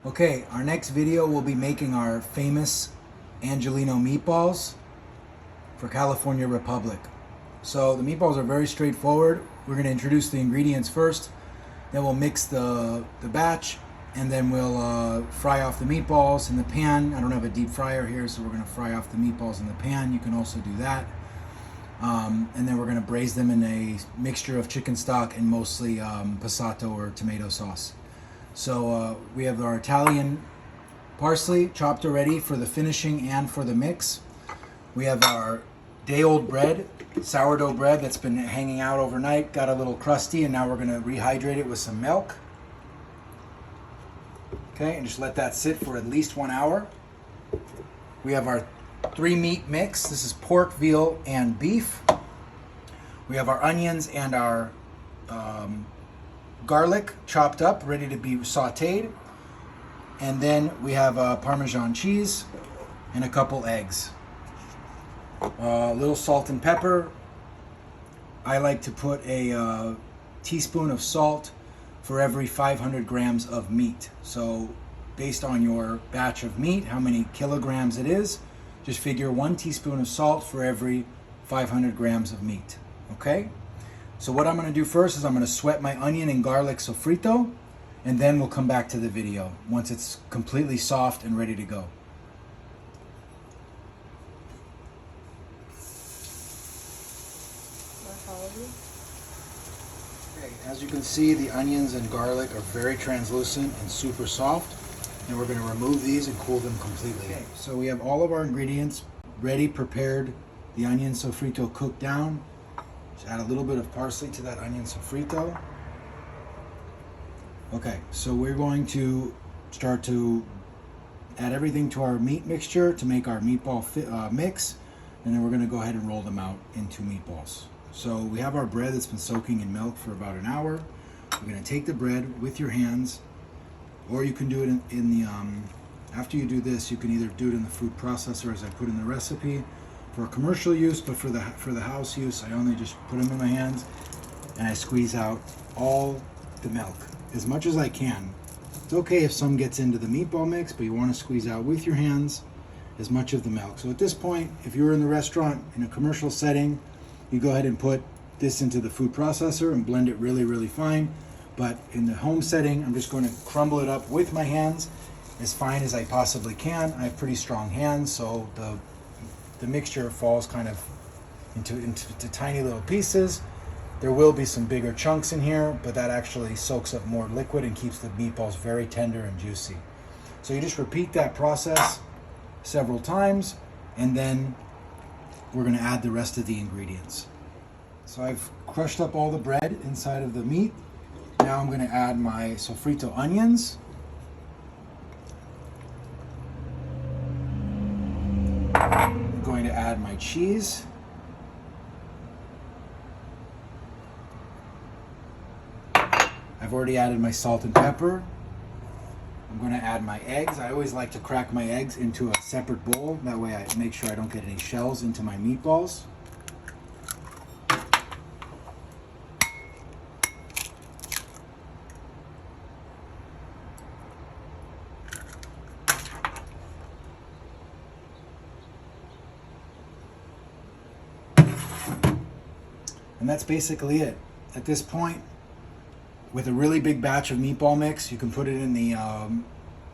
Okay, our next video will be making our famous Angelino meatballs for California Republic. So the meatballs are very straightforward. We're going to introduce the ingredients first, then we'll mix the batch, and then we'll fry off the meatballs in the pan. I don't have a deep fryer here, so we're going to fry off the meatballs in the pan. You can also do that. And then we're going to braise them in a mixture of chicken stock and mostly passato or tomato sauce. So we have our Italian parsley chopped already for the finishing and for the mix. We have our day-old bread, sourdough bread that's been hanging out overnight, got a little crusty, and now we're going to rehydrate it with some milk. Okay, and just let that sit for at least 1 hour. We have our 3-meat mix. This is pork, veal, and beef. We have our onions and our garlic chopped up, ready to be sauteed. And then we have Parmesan cheese and a couple eggs. A little salt and pepper. I like to put a teaspoon of salt for every 500 grams of meat. So based on your batch of meat, how many kilograms it is, just figure 1 teaspoon of salt for every 500 grams of meat. Okay? So what I'm going to do first is I'm going to sweat my onion and garlic sofrito, and then we'll come back to the video once it's completely soft and ready to go. Okay, as you can see, the onions and garlic are very translucent and super soft, and we're going to remove these and cool them completely. Okay, so we have all of our ingredients ready, prepared. The onion sofrito cooked down. Just add a little bit of parsley to that onion sofrito. Okay, so we're going to start to add everything to our meat mixture to make our meatball mix, and then we're going to go ahead and roll them out into meatballs. So we have our bread that's been soaking in milk for about an hour. We're going to take the bread with your hands, or you can do it in the, after you do this, you can either do it in the food processor as I put in the recipe, for commercial use, but for the house use, I only just put them in my hands and I squeeze out all the milk as much as I can. It's okay if some gets into the meatball mix, but you want to squeeze out with your hands as much of the milk. So at this point, if you were in the restaurant in a commercial setting, you go ahead and put this into the food processor and blend it really, really fine. But in the home setting, I'm just going to crumble it up with my hands as fine as I possibly can. I have pretty strong hands, so the mixture falls kind of into tiny little pieces. There will be some bigger chunks in here, but that actually soaks up more liquid and keeps the meatballs very tender and juicy. So you just repeat that process several times, and then we're going to add the rest of the ingredients. So I've crushed up all the bread inside of the meat. Now I'm going to add my sofrito onions. I'm going to add my cheese. I've already added my salt and pepper. I'm going to add my eggs. I always like to crack my eggs into a separate bowl. That way I make sure I don't get any shells into my meatballs. And that's basically it. At this point, with a really big batch of meatball mix, you can put it in the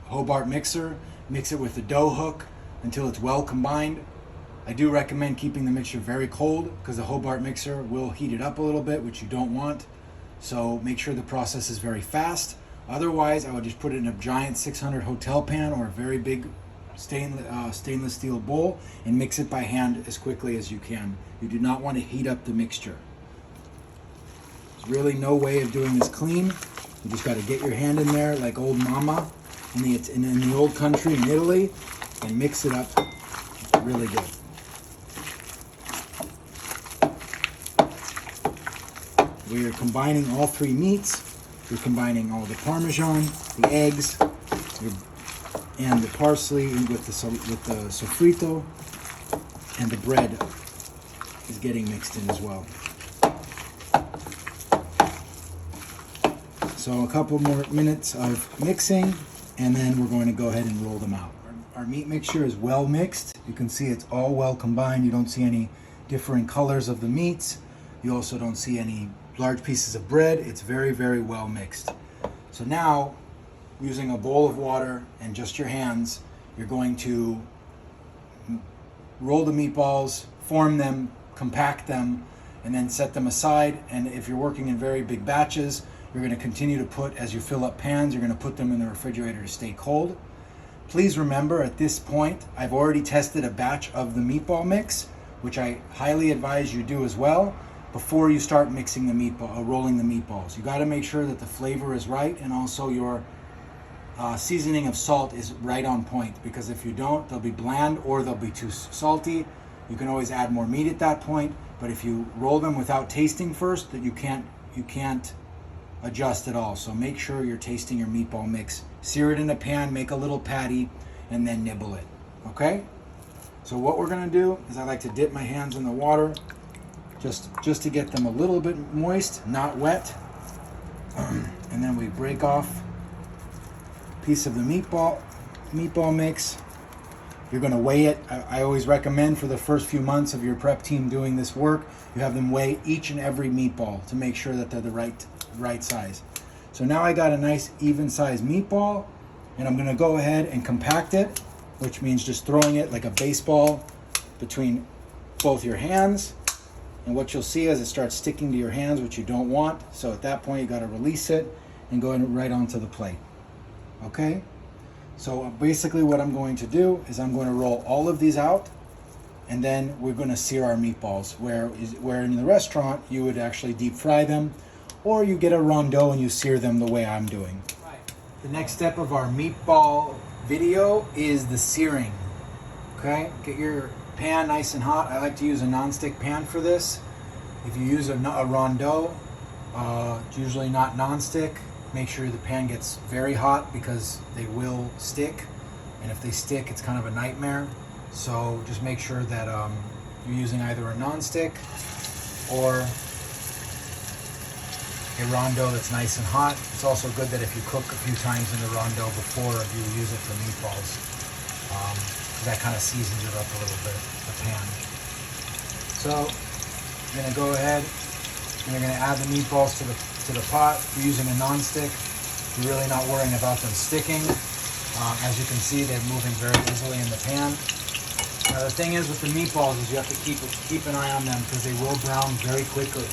Hobart mixer, mix it with the dough hook until it's well combined. I do recommend keeping the mixture very cold because the Hobart mixer will heat it up a little bit, which you don't want. So make sure the process is very fast. Otherwise, I would just put it in a giant 600 hotel pan or a very big stainless steel bowl and mix it by hand as quickly as you can. You do not want to heat up the mixture. Really no way of doing this clean. You just got to get your hand in there like old mama in the old country in Italy and mix it up really good. We are combining all 3 meats. You're combining all the Parmesan, the eggs, and the parsley with the sofrito, and the bread is getting mixed in as well. So a couple more minutes of mixing, and then we're going to go ahead and roll them out. Our meat mixture is well mixed. You can see it's all well combined. You don't see any differing colors of the meats. You also don't see any large pieces of bread. It's very, very well mixed. So now, using a bowl of water and just your hands, you're going to roll the meatballs, form them, compact them, and then set them aside. And if you're working in very big batches, you're going to continue to put, as you fill up pans, you're going to put them in the refrigerator to stay cold. Please remember, at this point, I've already tested a batch of the meatball mix, which I highly advise you do as well, before you start mixing the meatball, rolling the meatballs. You got to make sure that the flavor is right, and also your seasoning of salt is right on point, because if you don't, they'll be bland or they'll be too salty. You can always add more meat at that point, but if you roll them without tasting first, that you can't adjust at all. So make sure you're tasting your meatball mix. Sear it in a pan, make a little patty, and then nibble it. Okay? So what we're gonna do is I like to dip my hands in the water just to get them a little bit moist, not wet. And then we break off a piece of the meatball mix. You're gonna weigh it. I always recommend for the first few months of your prep team doing this work, you have them weigh each and every meatball to make sure that they're the right size. So now I got a nice even sized meatball, and I'm gonna go ahead and compact it, which means just throwing it like a baseball between both your hands. And what you'll see is it starts sticking to your hands, which you don't want. So at that point, you gotta release it and go right onto the plate. Okay? So basically what I'm going to do is I'm going to roll all of these out, and then we're going to sear our meatballs, where in the restaurant you would actually deep fry them, or you get a rondeau and you sear them the way I'm doing. Right. The next step of our meatball video is the searing. Okay, get your pan nice and hot. I like to use a non-stick pan for this. If you use a rondeau, it's usually not non-stick. Make sure the pan gets very hot, because they will stick, and if they stick, it's kind of a nightmare. So just make sure that you're using either a non-stick or a rondeau that's nice and hot. It's also good that if you cook a few times in the rondeau before you use it for meatballs, that kind of seasons it up a little bit, the pan. So you're gonna go ahead and you're gonna add the meatballs to the pot. If you're using a non-stick, you're really not worrying about them sticking. As you can see, they're moving very easily in the pan. Now the thing is with the meatballs is you have to keep an eye on them, because they will brown very quickly.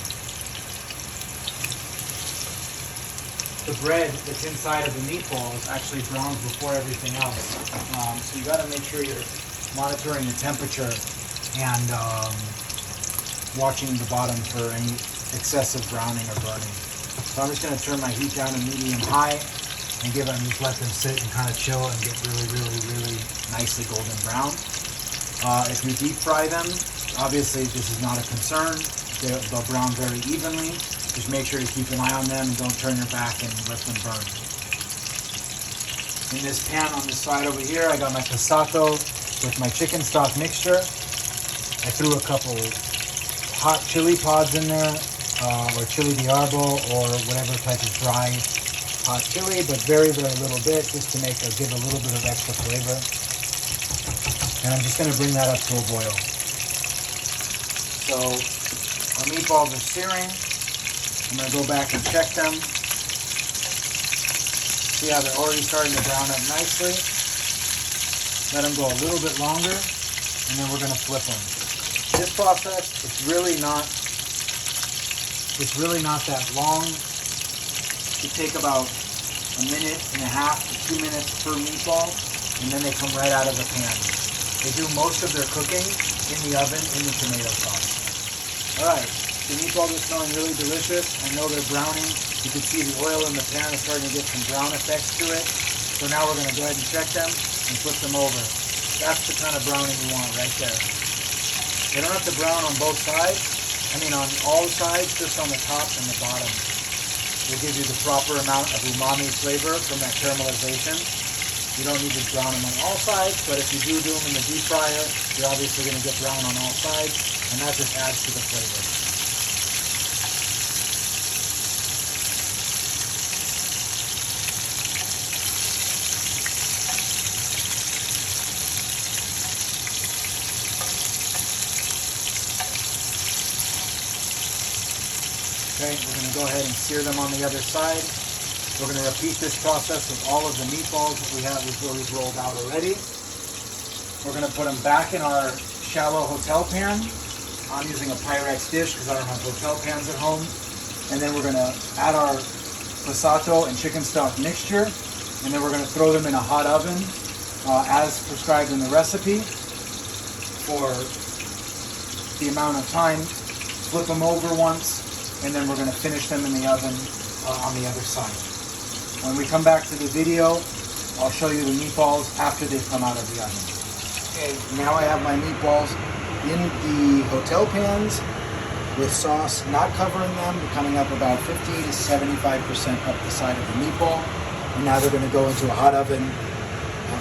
The bread that's inside of the meatballs actually browns before everything else. So you got to make sure you're monitoring the temperature and watching the bottom for any excessive browning or burning. So I'm just going to turn my heat down to medium-high and just let them sit and kind of chill and get really, really, really nicely golden brown. If you deep fry them, obviously this is not a concern. They'll brown very evenly. Just make sure you keep an eye on them and don't turn your back and let them burn. In this pan on this side over here, I got my passato with my chicken stock mixture. I threw a couple hot chili pods in there, or chili di arbo, or whatever type of dry hot chili, but very, very little bit, just to give a little bit of extra flavor. And I'm just going to bring that up to a boil. So our meatballs are searing. I'm going to go back and check them. See how they're already starting to brown up nicely. Let them go a little bit longer, and then we're going to flip them. This process, it's really not that long. It take about 1.5 to 2 minutes per meatball, and then they come right out of the pan. They do most of their cooking in the oven in the tomato sauce. All right. The meatballs are smelling really delicious. I know they're browning. You can see the oil in the pan is starting to get some brown effects to it. So now we're going to go ahead and check them and flip them over. That's the kind of browning you want right there. They don't have to brown on both sides. I mean on all sides, just on the top and the bottom. Will give you the proper amount of umami flavor from that caramelization. You don't need to brown them on all sides, but if you do them in the deep fryer, you're obviously going to get brown on all sides, and that just adds to the flavor. Okay, we're going to go ahead and sear them on the other side. We're going to repeat this process with all of the meatballs that we have we've rolled out already. We're going to put them back in our shallow hotel pan. I'm using a Pyrex dish because I don't have hotel pans at home. And then we're going to add our passato and chicken stock mixture. And then we're going to throw them in a hot oven as prescribed in the recipe for the amount of time. Flip them over once, and then we're going to finish them in the oven on the other side. When we come back to the video, I'll show you the meatballs after they've come out of the oven. Okay, now I have my meatballs in the hotel pans with sauce not covering them, coming up about 50 to 75% up the side of the meatball. And now they're going to go into a hot oven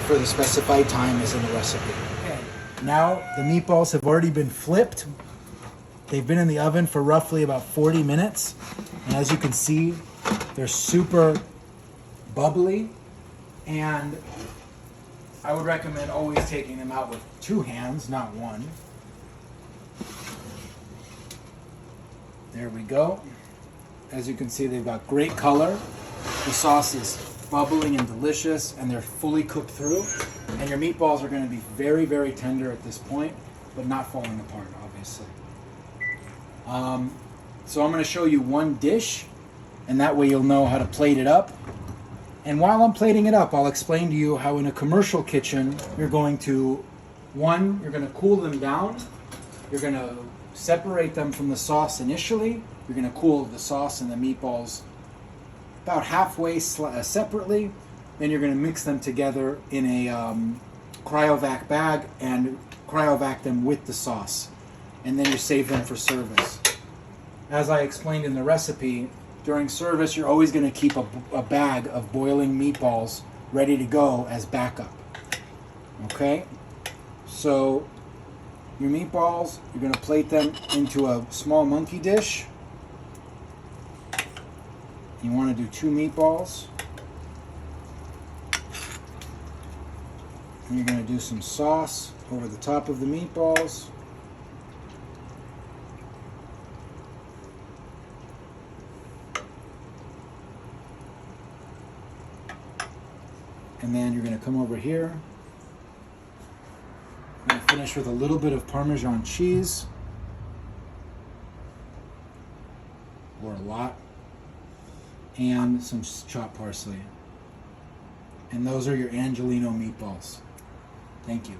for the specified time as in the recipe. Okay, now the meatballs have already been flipped. They've been in the oven for roughly about 40 minutes. And as you can see, they're super bubbly. And I would recommend always taking them out with 2 hands, not 1. There we go. As you can see, they've got great color. The sauce is bubbling and delicious, and they're fully cooked through. And your meatballs are going to be very, very tender at this point, but not falling apart, obviously. So I'm going to show you one dish, and that way you'll know how to plate it up. And while I'm plating it up, I'll explain to you how in a commercial kitchen, you're going to, you're going to cool them down. You're going to separate them from the sauce initially. You're going to cool the sauce and the meatballs about halfway separately. Then you're going to mix them together in a cryovac bag and cryovac them with the sauce. And then you save them for service. As I explained in the recipe, during service you're always going to keep a bag of boiling meatballs ready to go as backup. Okay? So your meatballs, you're going to plate them into a small monkey dish. You want to do 2 meatballs. And you're going to do some sauce over the top of the meatballs. And then you're going to come over here. I'm going to finish with a little bit of Parmesan cheese. Or a lot. And some chopped parsley. And those are your Angelino meatballs. Thank you.